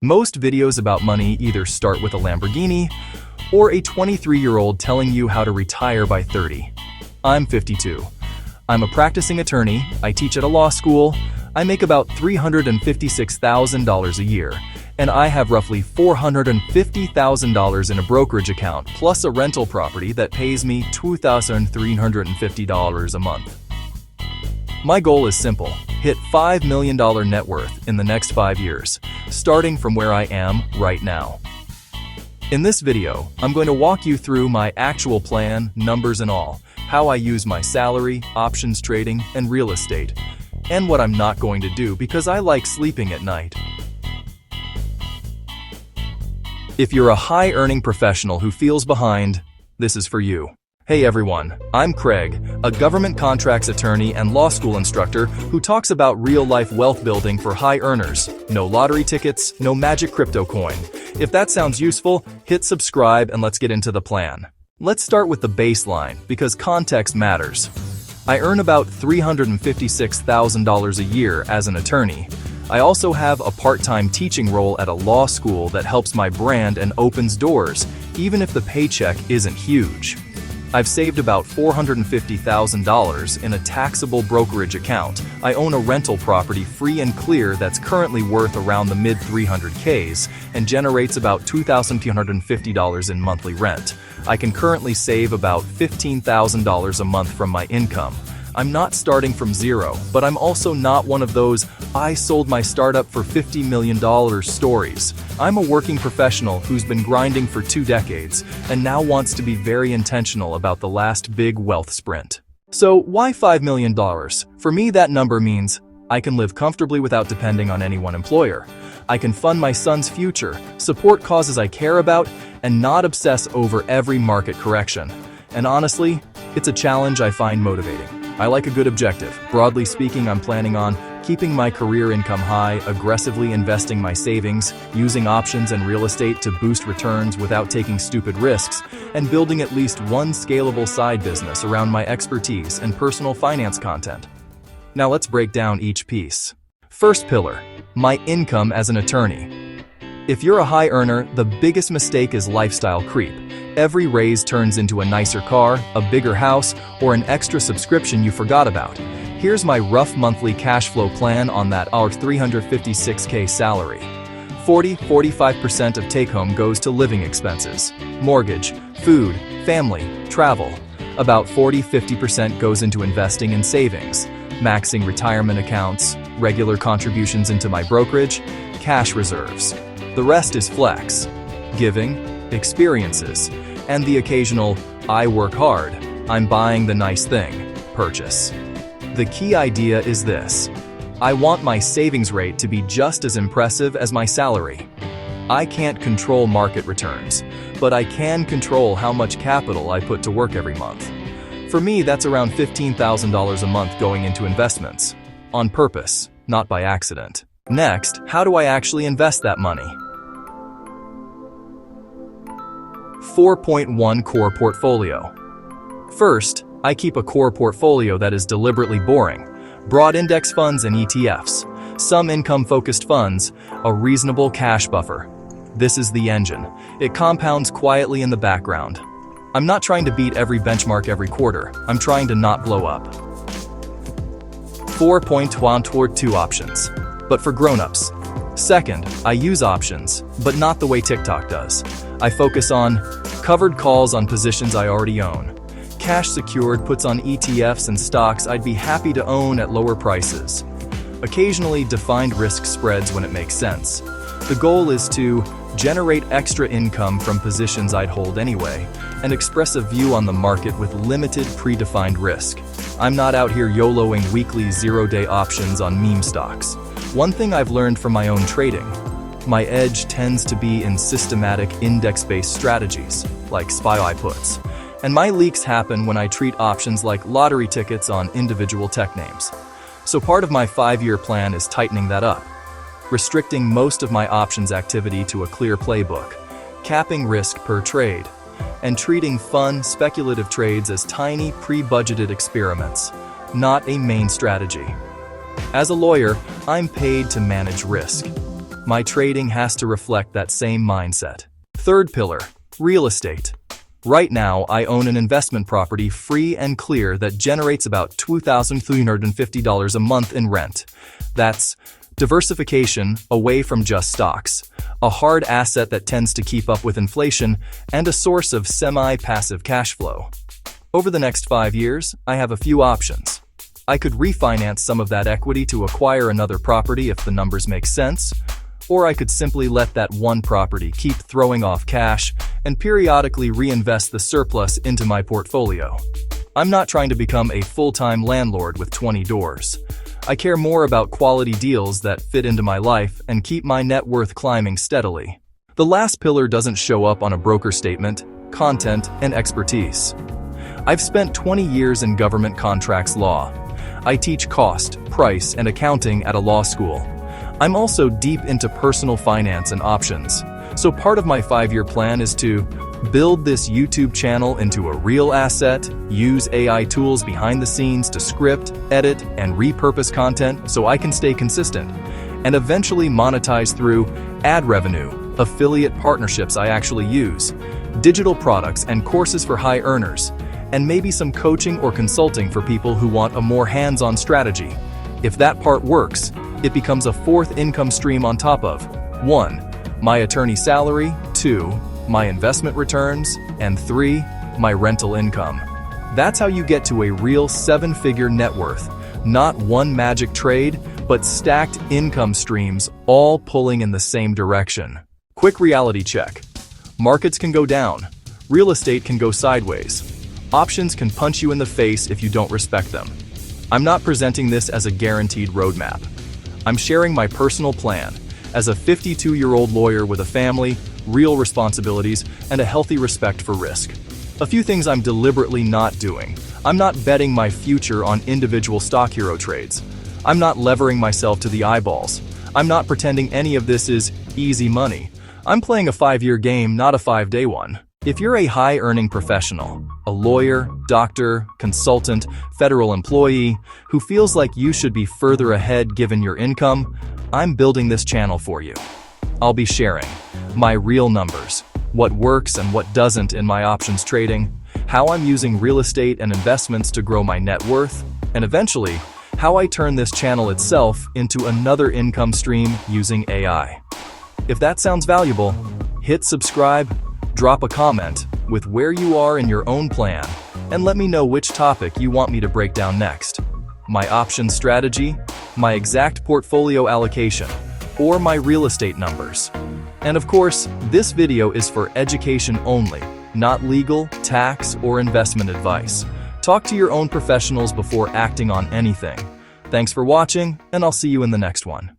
Most videos about money either start with a Lamborghini or a 23-year-old telling you how to retire by 30. I'm 52. I'm a practicing attorney, I teach at a law school, I make about $356,000 a year, and I have roughly $450,000 in a brokerage account plus a rental property that pays me $2,350 a month. My goal is simple: hit $5 million net worth in the next 5 years, starting from where I am right now. In this video, I'm going to walk you through my actual plan, numbers and all, how I use my salary, options trading, and real estate, and what I'm not going to do because I like sleeping at night. If you're a high-earning professional who feels behind, this is for you. Hey everyone, I'm Craig, a government contracts attorney and law school instructor who talks about real-life wealth building for high earners. No lottery tickets, no magic crypto coin. If that sounds useful, hit subscribe and let's get into the plan. Let's start with the baseline because context matters. I earn about $356,000 a year as an attorney. I also have a part-time teaching role at a law school that helps my brand and opens doors, even if the paycheck isn't huge. I've saved about $450,000 in a taxable brokerage account. I own a rental property free and clear that's currently worth around the mid-300Ks and generates about $2,250 in monthly rent. I can currently save about $15,000 a month from my income. I'm not starting from zero, but I'm also not one of those "I sold my startup for $50 million" stories. I'm a working professional who's been grinding for 2 decades and now wants to be very intentional about the last big wealth sprint. So why $5 million? For me, that number means I can live comfortably without depending on any one employer. I can fund my son's future, support causes I care about, and not obsess over every market correction. And honestly, it's a challenge I find motivating. I like a good objective. Broadly speaking, I'm planning on keeping my career income high, aggressively investing my savings, using options and real estate to boost returns without taking stupid risks, and building at least one scalable side business around my expertise and personal finance content. Now let's break down each piece. First pillar, my income as an attorney. If you're a high earner, the biggest mistake is lifestyle creep. Every raise turns into a nicer car, a bigger house, or an extra subscription you forgot about. Here's my rough monthly cash flow plan on that our $356K salary. 40–45% of take-home goes to living expenses, mortgage, food, family, travel. About 40–50% goes into investing and savings, maxing retirement accounts, regular contributions into my brokerage, cash reserves. The rest is flex, giving, experiences, and the occasional "I work hard, I'm buying the nice thing" purchase. The key idea is this: I want my savings rate to be just as impressive as my salary. I can't control market returns, but I can control how much capital I put to work every month. For me, that's around $15,000 a month going into investments, on purpose, not by accident. Next, how do I actually invest that money? 4.1 Core Portfolio. First, I keep a core portfolio that is deliberately boring. Broad index funds and ETFs, some income-focused funds, a reasonable cash buffer. This is the engine. It compounds quietly in the background. I'm not trying to beat every benchmark every quarter. I'm trying to not blow up. 4.12 Options, but for grown-ups. Second, I use options, but not the way TikTok does. I focus on covered calls on positions I already own. Cash secured puts on ETFs and stocks I'd be happy to own at lower prices. Occasionally defined risk spreads when it makes sense. The goal is to generate extra income from positions I'd hold anyway, and express a view on the market with limited predefined risk. I'm not out here YOLOing weekly zero-day options on meme stocks. One thing I've learned from my own trading: my edge tends to be in systematic index-based strategies, like SPY puts. And my leaks happen when I treat options like lottery tickets on individual tech names. So part of my 5-year plan is tightening that up, restricting most of my options activity to a clear playbook, capping risk per trade, and treating fun, speculative trades as tiny, pre-budgeted experiments, not a main strategy. As a lawyer, I'm paid to manage risk. My trading has to reflect that same mindset. Third pillar, real estate. Right now, I own an investment property free and clear that generates about $2,350 a month in rent. That's diversification away from just stocks, a hard asset that tends to keep up with inflation, and a source of semi-passive cash flow. Over the next 5 years, I have a few options. I could refinance some of that equity to acquire another property if the numbers make sense, or I could simply let that one property keep throwing off cash and periodically reinvest the surplus into my portfolio. I'm not trying to become a full-time landlord with 20 doors. I care more about quality deals that fit into my life and keep my net worth climbing steadily. The last pillar doesn't show up on a broker statement: content and expertise. I've spent 20 years in government contracts law. I teach cost, price, and accounting at a law school. I'm also deep into personal finance and options. So part of my 5-year plan is to build this YouTube channel into a real asset, use AI tools behind the scenes to script, edit, and repurpose content so I can stay consistent, and eventually monetize through ad revenue, affiliate partnerships I actually use, digital products and courses for high earners, and maybe some coaching or consulting for people who want a more hands-on strategy. If that part works, it becomes a fourth income stream on top of 1. My attorney salary, 2. My investment returns, and 3. My rental income. That's how you get to a real 7-figure net worth. Not one magic trade, but stacked income streams all pulling in the same direction. Quick reality check. Markets can go down. Real estate can go sideways. Options can punch you in the face if you don't respect them. I'm not presenting this as a guaranteed roadmap. I'm sharing my personal plan as a 52-year-old lawyer with a family, real responsibilities, and a healthy respect for risk. A few things I'm deliberately not doing. I'm not betting my future on individual stock hero trades. I'm not levering myself to the eyeballs. I'm not pretending any of this is easy money. I'm playing a 5-year game, not a 5-day one. If you're a high-earning professional, a lawyer, doctor, consultant, federal employee, who feels like you should be further ahead given your income, I'm building this channel for you. I'll be sharing my real numbers, what works and what doesn't in my options trading, how I'm using real estate and investments to grow my net worth, and eventually, how I turn this channel itself into another income stream using AI. If that sounds valuable, hit subscribe, drop a comment with where you are in your own plan, and let me know which topic you want me to break down next. My options strategy, my exact portfolio allocation, or my real estate numbers. And of course, this video is for education only, not legal, tax, or investment advice. Talk to your own professionals before acting on anything. Thanks for watching, and I'll see you in the next one.